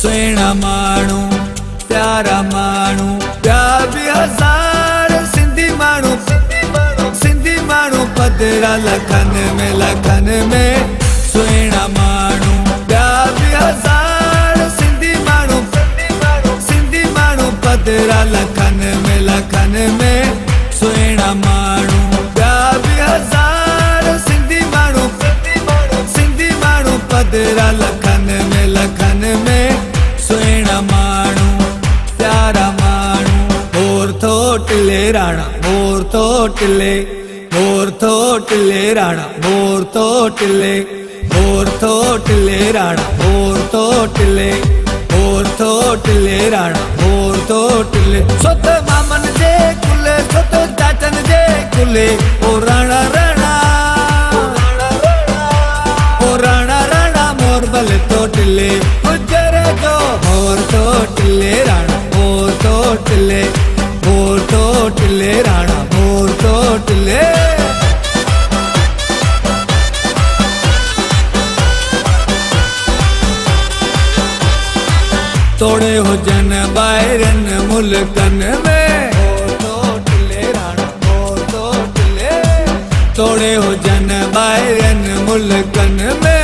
सुहिणा माण्हू प्यारा माण्हू ॿिया बि हज़ार सिंधी माण्हू पधरा लखनि में सुहिणा माण्हू ॿिया बि हज़ार सिंधी माण्हू पधरा लखनि में सुहिणा माण्हू ॿिया बि हज़ार सिंधी माण्हू पधरा लखनि में सुहिणा माण्हू प्यारा माण्हू मोर थो टिले राणा मोर थो टिले राणा मोर थो टिले राणा मोर थो टिले राणा मोर थो टिले सोत मामन जे कुले सोत चाचन जे कुले ओ राणा मोर भले थो टिले गुजरे जो मोर थो टिले राणा मोर थो टिले राणा मोर थो टिले तोड़े हुजन ॿाहिरनि मुल्कनि में तोड़े हुजन ॿाहिरनि मुल्कनि में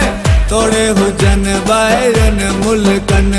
तोड़े हुजन ॿाहिरनि मुल्कनि